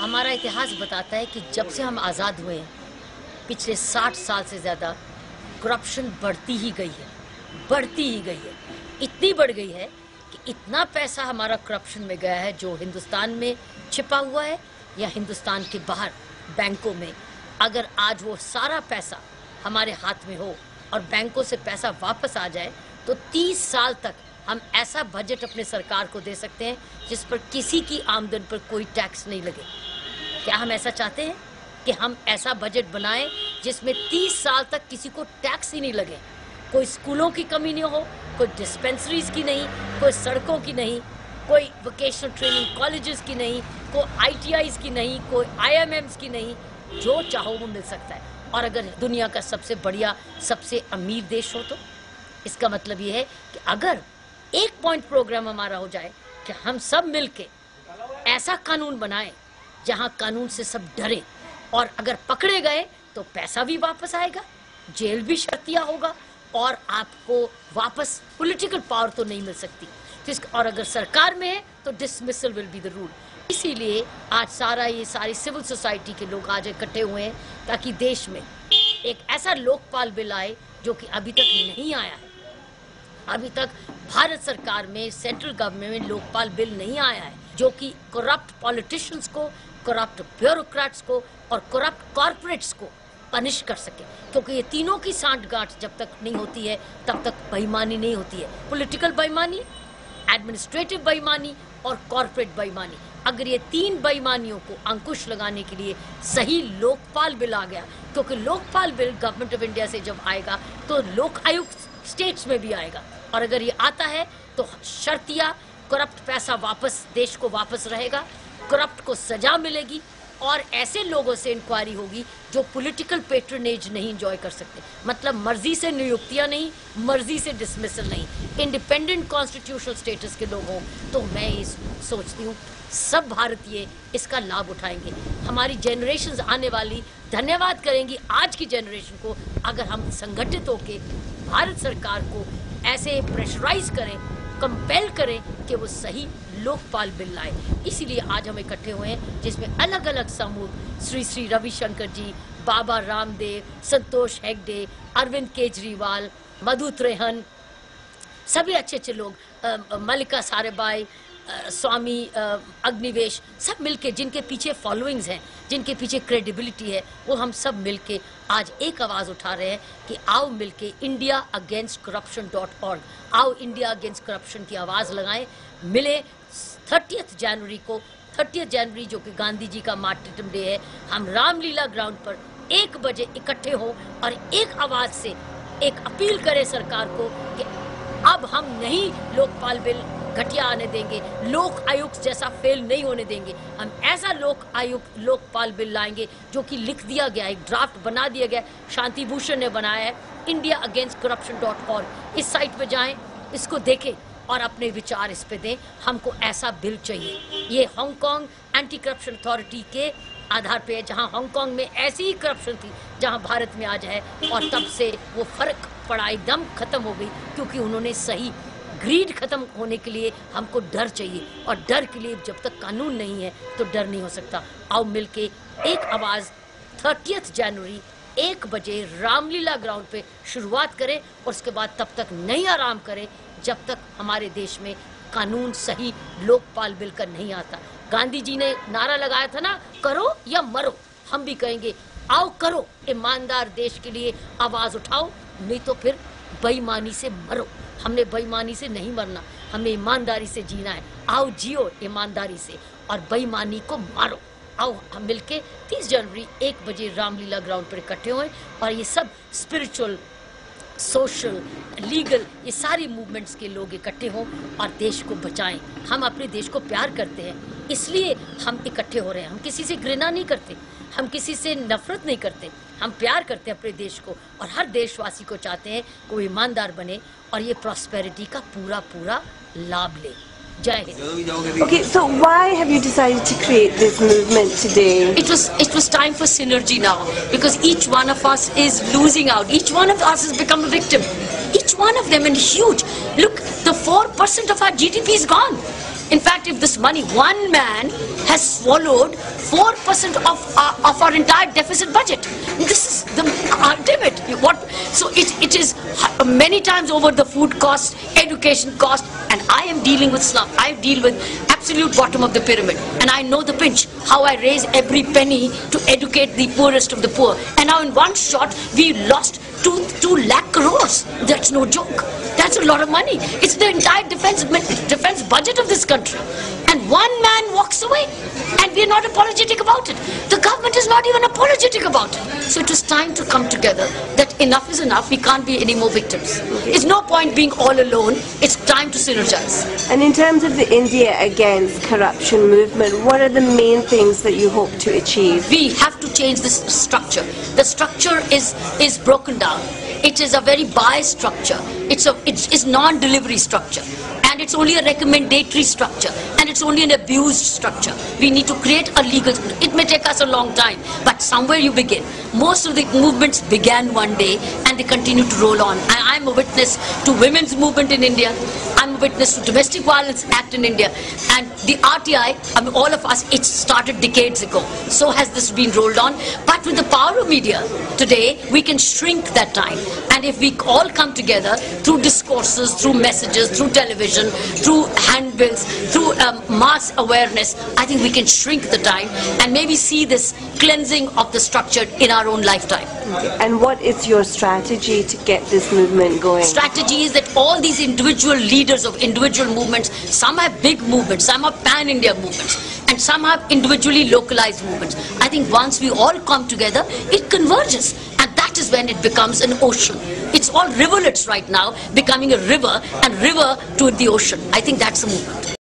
हमारा इतिहास बताता है कि जब से हम आज़ाद हुए हैं पिछले 60 साल से ज़्यादा करप्शन बढ़ती ही गई है, बढ़ती ही गई है। इतनी बढ़ गई है कि इतना पैसा हमारा करप्शन में गया है जो हिंदुस्तान में छिपा हुआ है या हिंदुस्तान के बाहर बैंकों में। अगर आज वो सारा पैसा हमारे हाथ में हो और बैंकों से पैसा वापस आ जाए तो 30 साल तक हम ऐसा बजट अपने सरकार को दे सकते हैं जिस पर किसी की आमदन पर कोई टैक्स नहीं लगे। क्या हम ऐसा चाहते हैं कि हम ऐसा बजट बनाएं जिसमें 30 साल तक किसी को टैक्स ही नहीं लगे? कोई स्कूलों की कमी नहीं हो, कोई डिस्पेंसरीज की नहीं, कोई सड़कों की नहीं, कोई वोकेशनल ट्रेनिंग कॉलेजेस की नहीं, कोई ITIs की नहीं, कोई IMMs की नहीं। जो चाहो वो मिल सकता है। और अगर दुनिया का सबसे बढ़िया, सबसे अमीर देश हो तो इसका मतलब ये है कि अगर एक पॉइंट प्रोग्राम हमारा हो जाए कि हम सब मिलके ऐसा कानून बनाएं जहां कानून से सब डरे और अगर पकड़े गए तो पैसा भी वापस आएगा, जेल भी शर्तिया होगा और आपको वापस पॉलिटिकल पावर तो नहीं मिल सकती। और अगर सरकार में है तो dismissal will be the rule. इसीलिए आज सारी सिविल सोसाइटी के लोग आज इकट्ठे हुए हैं ताकि देश में एक ऐसा लोकपाल बिल आए जो कि अभी तक नहीं आया है। अभी तक भारत सरकार में, सेंट्रल गवर्नमेंट में लोकपाल बिल नहीं आया है जो कि करप्ट पॉलिटिशियंस को, करप्ट ब्यूरोक्रेट्स को और करप्ट कॉर्पोरेट्स को पनिश कर सके। क्योंकि ये तीनों की सांठगांठ जब तक नहीं होती है तब तक बेईमानी नहीं होती है। पॉलिटिकल बेईमानी, एडमिनिस्ट्रेटिव बेईमानी और कॉर्पोरेट बेईमानी। अगर ये तीन बेईमानियों को अंकुश लगाने के लिए सही लोकपाल बिल आ गया, क्योंकि Lokpal bill government of India से जब आएगा तो लोक आयुक्त स्टेट्स में भी आएगा और अगर ये आता है तो शर्तिया करप्ट पैसा वापस देश को वापस रहेगा, करप्ट को सजा मिलेगी और ऐसे लोगों से इंक्वायरी होगी जो पॉलिटिकल पेट्रोनेज नहीं एंजॉय कर सकते। मतलब मर्जी से नियुक्तियां नहीं, मर्जी से डिसमिसल नहीं, इंडिपेंडेंट कॉन्स्टिट्यूशनल स्टेटस के लोग हों। तो मैं ये सोचती हूँ सब भारतीय इसका लाभ उठाएंगे। हमारी जनरेशन्स आने वाली धन्यवाद करेंगी आज की जनरेशन को अगर हम संगठित होकर भारत सरकार को ऐसे प्रेशराइज करें, कंपेल करें कि वो सही लोकपाल बिल लाए। इसीलिए आज हम इकट्ठे हुए हैं जिसमें अलग अलग समूह, श्री रविशंकर जी, बाबा रामदेव, संतोष हेगड़े, अरविंद केजरीवाल, मधु त्रेहन, सभी अच्छे अच्छे लोग, मल्लिका साराभाई, स्वामी अग्निवेश, सब मिलके जिनके पीछे फॉलोइंग्स हैं, जिनके पीछे क्रेडिबिलिटी है, वो हम सब मिलके आज एक आवाज़ उठा रहे हैं कि आओ मिलके indiaaagainstcorruption.org, आओ इंडिया अगेंस्ट करप्शन की आवाज़ लगाएं। मिले 30 जनवरी को, 30 जनवरी जो कि गांधी जी का मार्टिरडम डे है, हम रामलीला ग्राउंड पर 1 बजे इकट्ठे हों और एक आवाज़ से एक अपील करें सरकार को कि अब हम नहीं लोकपाल बिल घटिया आने देंगे, लोक आयुक्त जैसा फेल नहीं होने देंगे। हम ऐसा लोकपाल बिल लाएंगे जो कि लिख दिया गया, एक ड्राफ्ट बना दिया गया, शांति भूषण ने बनाया है, indiaaagainstcorruption.org। इस साइट पे जाएं, इसको देखें और अपने विचार इस पे दें। हमको ऐसा बिल चाहिए। ये हांगकांग एंटी करप्शन अथॉरिटी के आधार पे है, जहां हांगकांग में ऐसी ही करप्शन थी जहां भारत में आज है और तब से वो फर्क पड़ा, एकदम खत्म हो गई क्योंकि उन्होंने सही ग्रीड खत्म होने के लिए हमको डर चाहिए और डर के लिए जब तक कानून नहीं है तो डर नहीं हो सकता। आओ मिलके एक आवाज़ 30 जनवरी 1 बजे रामलीला ग्राउंड पे शुरुआत करें और उसके बाद तब तक नहीं आराम करें जब तक हमारे देश में कानून सही लोकपाल बिल का नहीं आता। गांधी जी ने नारा लगाया था ना, करो या मरो। हम भी कहेंगे आओ करो, ईमानदार देश के लिए आवाज़ उठाओ, नहीं तो फिर बेईमानी से मरो। हमने बेईमानी से नहीं मरना, हमें ईमानदारी से जीना है। आओ जियो ईमानदारी से और बेईमानी को मारो। आओ हम मिलके 30 जनवरी 1 बजे रामलीला ग्राउंड पर इकट्ठे हुए और ये सब स्पिरिचुअल, सोशल, लीगल, ये सारी मूवमेंट्स के लोग इकट्ठे हों और देश को बचाएं। हम अपने देश को प्यार करते हैं, इसलिए हम इकट्ठे हो रहे हैं। हम किसी से घृणा नहीं करते, हम किसी से नफरत नहीं करते, हम प्यार करते हैं अपने देश को और हर देशवासी को चाहते हैं कि वो ईमानदार बने और ये प्रॉस्पेरिटी का पूरा लाभ ले। Jai Hind. Okay, so why have you decided to create this movement today? It was time for synergy now, because each one of us is losing out. Each one of us has become a victim. Each one of them, and huge. Look, the 4% of our GDP is gone. In fact, if this money, one man has swallowed 4% of our entire deficit budget. This is the ultimate. So it is many times over the food cost, education cost, and I am dealing with slum. I deal with absolute bottom of the pyramid, and I know the pinch, how I raise every penny to educate the poorest of the poor. And now in one shot, we lost 2 lakh crores. That's no joke. That's a lot of money. It's the entire defense budget of this country. And one man walks away, and we're not apologetic about it. The government is not even apologetic about it. So it is time to come together, that enough is enough. We can't be any more victims. It's no point being all alone. It's time to synergize. And in terms of the India Against Corruption movement, what are the main things that you hope to achieve? We have to change this structure. The structure is broken down. It is a very biased structure. It's non-delivery structure. And it's only a recommendatory structure. And it's only an abused structure. We need to create a legal... It may take us a long time, but somewhere you begin. Most of the movements began one day, and they continue to roll on. I'm a witness to women's movement in India. I'm a witness to Domestic Violence Act in India. And the RTI, I mean, all of us, it started decades ago. So has this been rolled on. But with the power of media, today, we can shrink that time. And if we all come together through discourses, through messages, through television, through handbills, through mass awareness, I think we can shrink the time and maybe see this cleansing of the structure in our own lifetime. And what is your strategy to get this movement going? Strategy is that all these individual leaders of individual movements, some have big movements, some are pan-India movements, and some have individually localized movements. I think once we all come together, it converges. And that is when it becomes an ocean. It's all rivulets right now, becoming a river, and river to the ocean. I think that's the movement.